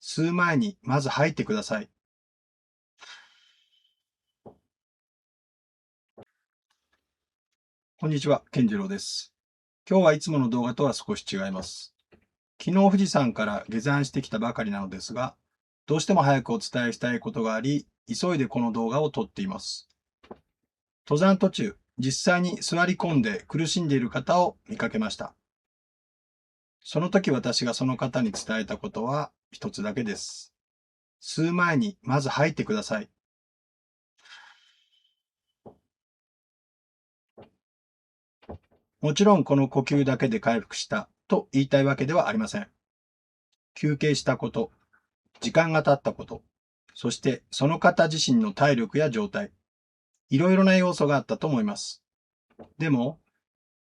吸う前にまず吐いてください。こんにちは、健次郎です。今日はいつもの動画とは少し違います。昨日富士山から下山してきたばかりなのですが、どうしても早くお伝えしたいことがあり、急いでこの動画を撮っています。登山途中、実際に座り込んで苦しんでいる方を見かけました。その時私がその方に伝えたことは一つだけです。吸う前にまず吐いてください。もちろんこの呼吸だけで回復したと言いたいわけではありません。休憩したこと、時間が経ったこと、そしてその方自身の体力や状態、いろいろな要素があったと思います。でも、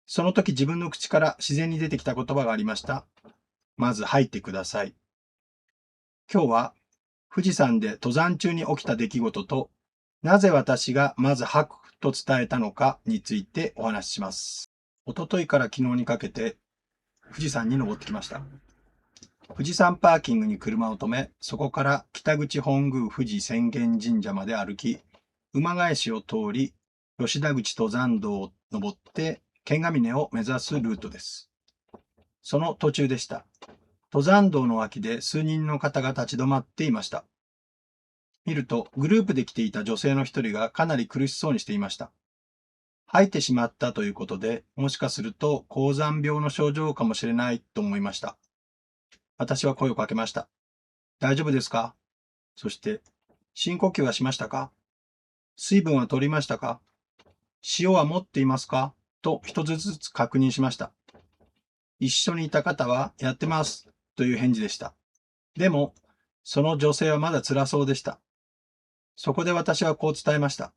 その時自分の口から自然に出てきた言葉がありました。まず吐いてください。今日は富士山で登山中に起きた出来事と、なぜ私がまず吐くと伝えたのかについてお話しします。一昨日から昨日にかけて富士山に登ってきました。富士山パーキングに車を止め、そこから北口本宮富士浅間神社まで歩き、馬返しを通り、吉田口登山道を登って、剣ヶ峰を目指すルートです。その途中でした。登山道の脇で数人の方が立ち止まっていました。見ると、グループで来ていた女性の一人がかなり苦しそうにしていました。吐いてしまったということで、もしかすると高山病の症状かもしれないと思いました。私は声をかけました。大丈夫ですか？そして、深呼吸はしましたか？水分は取りましたか？塩は持っていますか？と一つずつ確認しました。一緒にいた方は、やってますという返事でした。でも、その女性はまだ辛そうでした。そこで私はこう伝えました。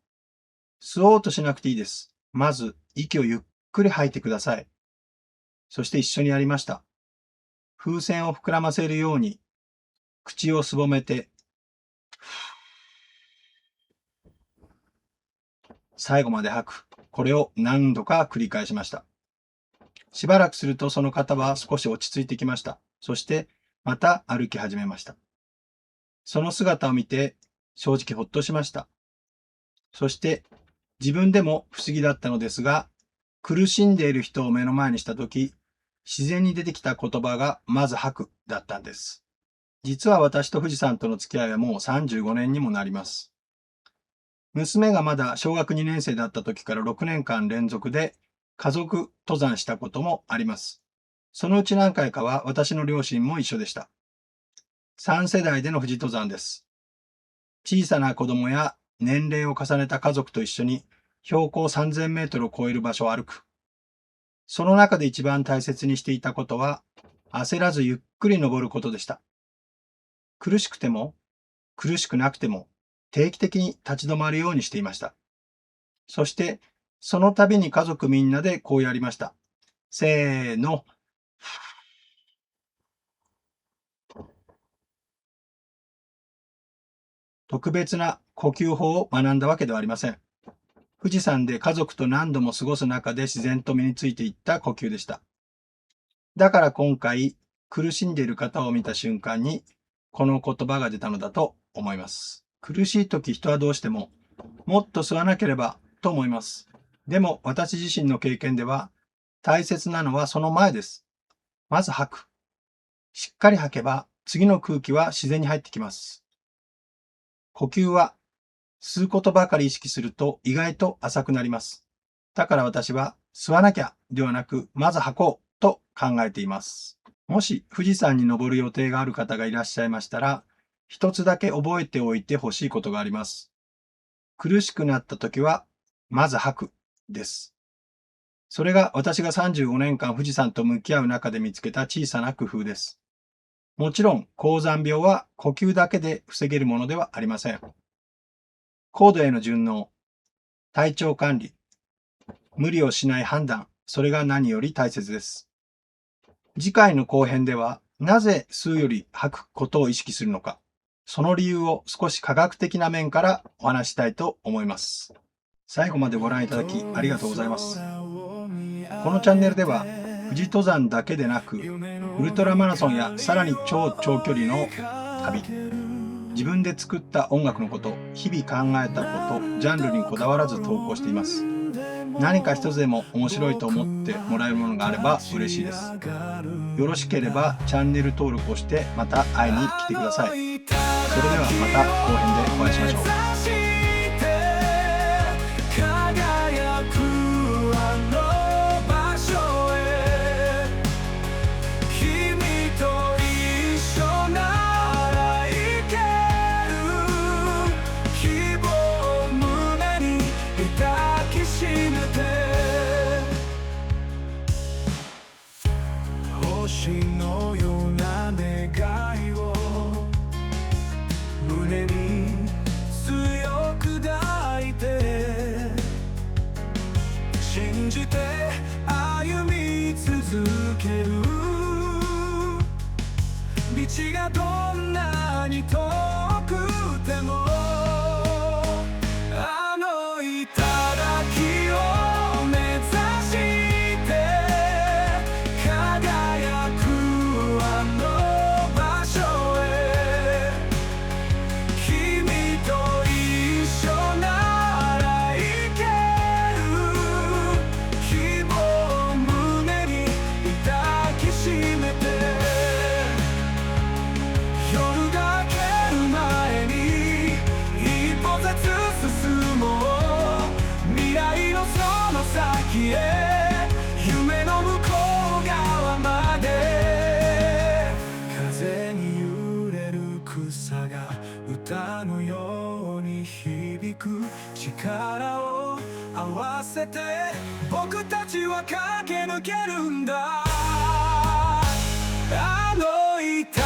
吸おうとしなくていいです。まず、息をゆっくり吐いてください。そして一緒にやりました。風船を膨らませるように、口をすぼめて、最後まで吐く。これを何度か繰り返しました。しばらくするとその方は少し落ち着いてきました。そしてまた歩き始めました。その姿を見て正直ほっとしました。そして自分でも不思議だったのですが、苦しんでいる人を目の前にしたとき、自然に出てきた言葉がまず吐くだったんです。実は私と富士山との付き合いはもう35年にもなります。娘がまだ小学2年生だった時から6年間連続で家族登山したこともあります。そのうち何回かは私の両親も一緒でした。3世代での富士登山です。小さな子供や年齢を重ねた家族と一緒に標高3000メートルを超える場所を歩く。その中で一番大切にしていたことは、焦らずゆっくり登ることでした。苦しくても、苦しくなくても、定期的に立ち止まるようにしていました。そして、その度に家族みんなでこうやりました。せーの。特別な呼吸法を学んだわけではありません。富士山で家族と何度も過ごす中で自然と身についていった呼吸でした。だから今回、苦しんでいる方を見た瞬間に、この言葉が出たのだと思います。苦しい時、人はどうしても、もっと吸わなければと思います。でも私自身の経験では、大切なのはその前です。まず吐く。しっかり吐けば、次の空気は自然に入ってきます。呼吸は吸うことばかり意識すると意外と浅くなります。だから私は吸わなきゃではなく、まず吐こうと考えています。もし富士山に登る予定がある方がいらっしゃいましたら、一つだけ覚えておいてほしいことがあります。苦しくなった時は、まず吐くです。それが私が35年間富士山と向き合う中で見つけた小さな工夫です。もちろん、高山病は呼吸だけで防げるものではありません。高度への順応、体調管理、無理をしない判断、それが何より大切です。次回の後編では、なぜ吸うより吐くことを意識するのか、その理由を少し科学的な面からお話したいと思います。最後までご覧いただきありがとうございます。このチャンネルでは、富士登山だけでなく、ウルトラマラソンやさらに超長距離の旅。自分で作った音楽のこと、日々考えたこと、ジャンルにこだわらず投稿しています。何か一つでも面白いと思ってもらえるものがあれば嬉しいです。よろしければチャンネル登録をしてまた会いに来てください。それではまた後編でお会いしましょう。星のような願いを胸に強く抱いて、信じて歩み続ける。道がどんなに遠くてもあの頂を目指して輝くあの場所へ。君と一緒ならいける。希望を胸に抱きしめて、夜が明ける前に一歩ずつ進もう。未来のその先へ、夢の向こう側まで。風に揺れる草が歌のように響く。力を合わせて僕たちは駆け抜けるんだ。あの頂